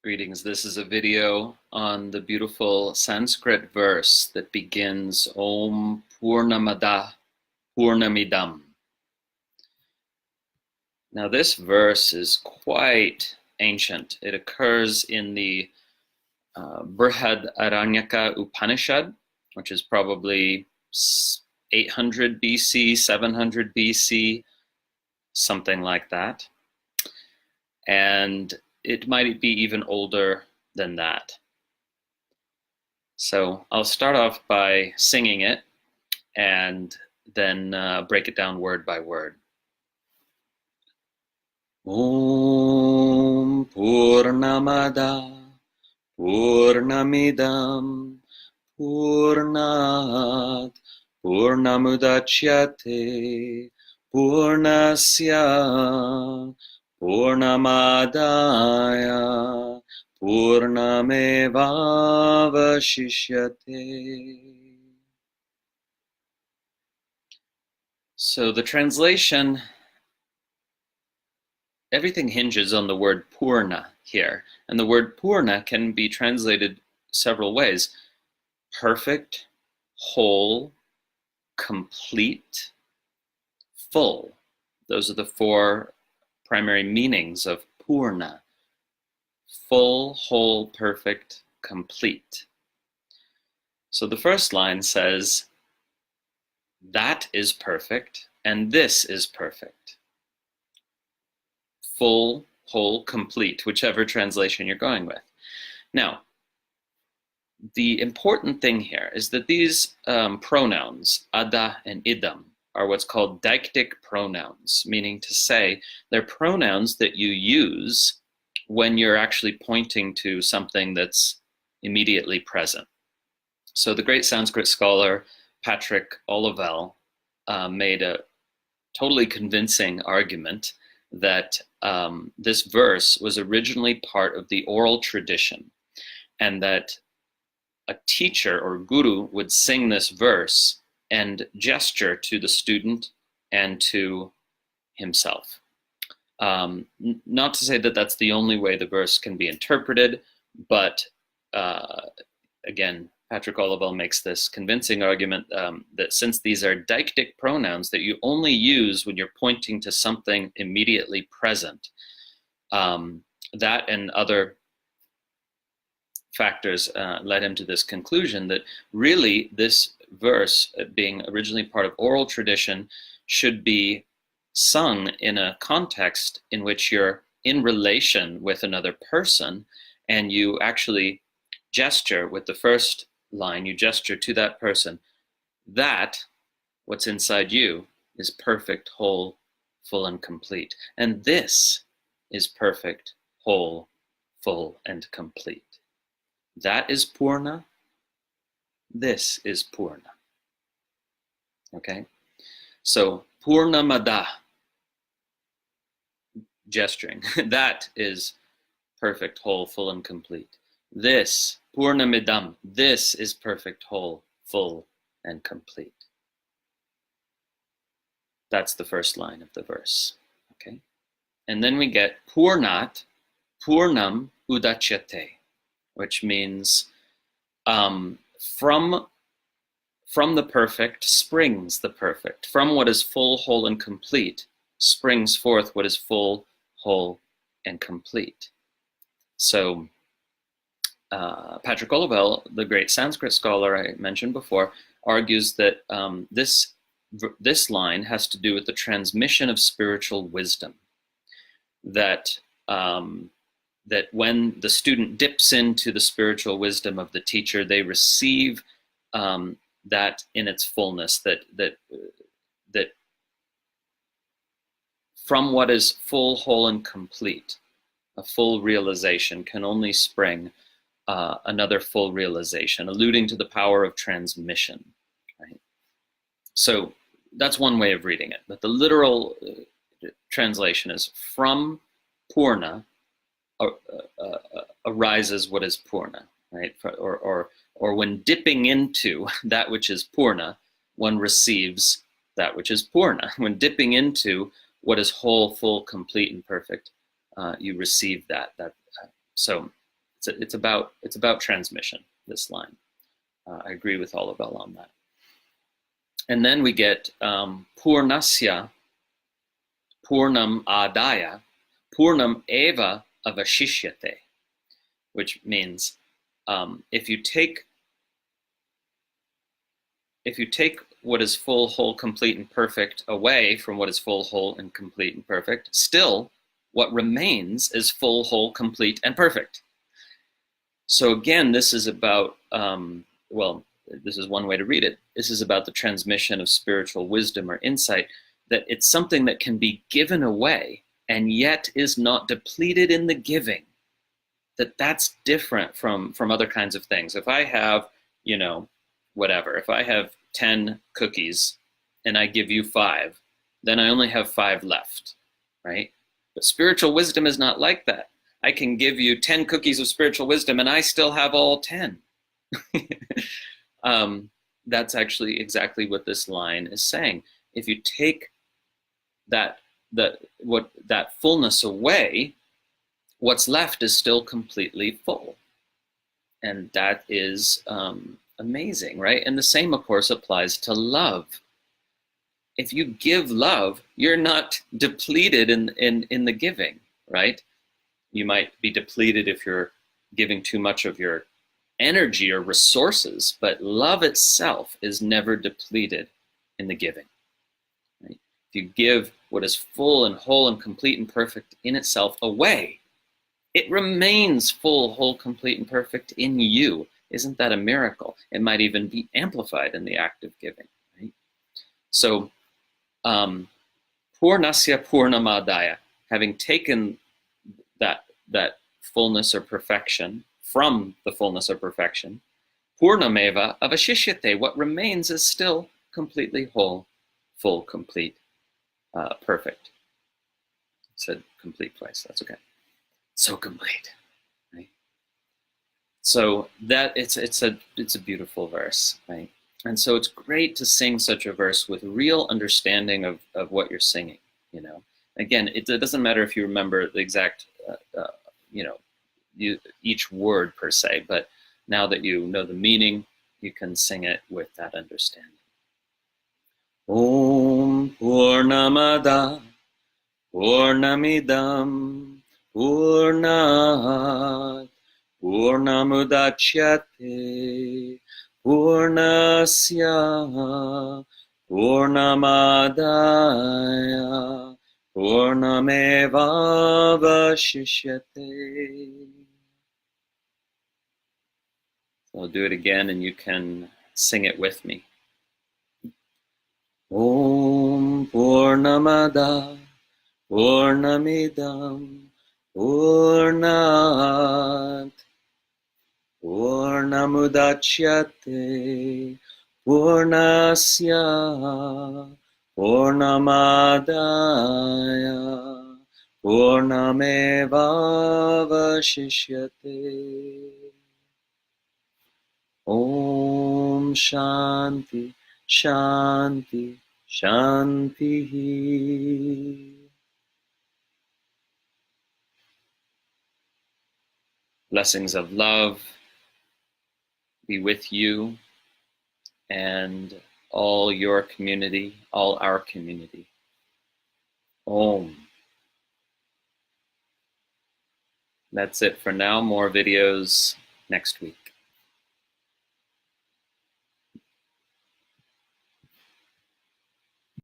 Greetings. This is a video on the beautiful Sanskrit verse that begins Om Pūrnam adah pūrṇam idaṁ. Now this verse is quite ancient. It occurs in the Brihadaranyaka Upanishad, which is probably 800 BC, 700 BC, something like that. And it might be even older than that. So I'll start off by singing it and then break it down word by word. Om Pūrnam adah pūrṇam idaṁ pūrṇāt pūrṇam udacyate pūrṇasya pūrnam ādāya pūrnam evāvaśiṣyate. So the translation, everything hinges on the word pūrna here. And the word pūrna can be translated several ways. Perfect, whole, complete, full. Those are the four primary meanings of pūrna: full, whole, perfect, complete. So the first line says, that is perfect, and this is perfect. Full, whole, complete, whichever translation you're going with. Now, the important thing here is that these pronouns, adah and idaṁ, are what's called deictic pronouns, meaning to say they're pronouns that you use when you're actually pointing to something that's immediately present. So the great Sanskrit scholar Patrick Olivelle made a totally convincing argument that this verse was originally part of the oral tradition, and that a teacher or guru would sing this verse and gesture to the student and to himself. Not to say that that's the only way the verse can be interpreted, but again, Patrick Olivelle makes this convincing argument that since these are deictic pronouns that you only use when you're pointing to something immediately present, that and other factors led him to this conclusion that really this verse, being originally part of oral tradition, should be sung in a context in which you're in relation with another person, and you actually gesture with the first line, you gesture to that person that what's inside you is perfect, whole, full, and complete. And this is perfect, whole, full, and complete. That is pūrna. This is pūrna. Okay? So, pūrnam adah, gesturing. That is perfect, whole, full, and complete. This, pūrnam idaṁ, this is perfect, whole, full, and complete. That's the first line of the verse. Okay? And then we get pūrṇāt, pūrṇam udacyate, which means from the perfect springs the perfect. From what is full, whole, and complete springs forth what is full, whole, and complete. So Patrick Olivelle, the great Sanskrit scholar I mentioned before, argues that this line has to do with the transmission of spiritual wisdom. That that when the student dips into the spiritual wisdom of the teacher, they receive that in its fullness, that from what is full, whole, and complete, a full realization can only spring another full realization, alluding to the power of transmission. Right? So that's one way of reading it, but the literal translation is from pūrna arises what is pūrna, right? Or when dipping into that which is pūrna, one receives that which is pūrna. When dipping into what is whole, full, complete, and perfect, you receive that. So It's about transmission, this line. I agree with Olivel on that. And then we get pūrṇasya, pūrṇam ādāya, pūrnam evāvaśiṣyate, which means if you take what is full, whole, complete, and perfect away from what is full, whole, and complete, and perfect, still what remains is full, whole, complete, and perfect. So again, this is about, well, this is one way to read it. This is about the transmission of spiritual wisdom or insight, that it's something that can be given away and yet is not depleted in the giving. That's different from other kinds of things. If I have, you know, whatever, if I have 10 cookies and I give you 5, then I only have 5 left, right? But spiritual wisdom is not like that. I can give you 10 cookies of spiritual wisdom and I still have all 10. That's actually exactly what this line is saying. If you take that fullness away, what's left is still completely full. And that is amazing, right? And the same, of course, applies to love. If you give love, you're not depleted in the giving, right? You might be depleted if you're giving too much of your energy or resources, but love itself is never depleted in the giving. Right? If you give what is full and whole and complete and perfect in itself away, it remains full, whole, complete, and perfect in you. Isn't that a miracle? It might even be amplified in the act of giving. Right? So, pūrṇasya pūrnam ādāya, having taken that fullness or perfection from the fullness or perfection, pūrnam evāvaśiṣyate, what remains is still completely whole, full, complete, perfect. I said complete twice, that's okay. So complete, right? So that it's a beautiful verse, right? And so it's great to sing such a verse with real understanding of what you're singing, you know. Again, it doesn't matter if you remember the exact, you know, each word per se, but now that you know the meaning, you can sing it with that understanding. Om pūrnamada pūrṇamidam pūrṇāt pūrṇam udacyate pūrṇasya pūrnam ādāya pūrnam evāvaśiṣyate. I'll do it again and you can sing it with me. Om pūrnamada pūrṇamidam pūrṇāt pūrnam udacyate pūrṇasya pūrnam ādāya pūrnam evāvaśiṣyate. Om Shanti, Shanti, Shanti. Blessings of love be with you and all your community, all our community. Om. That's it for now. More videos next week.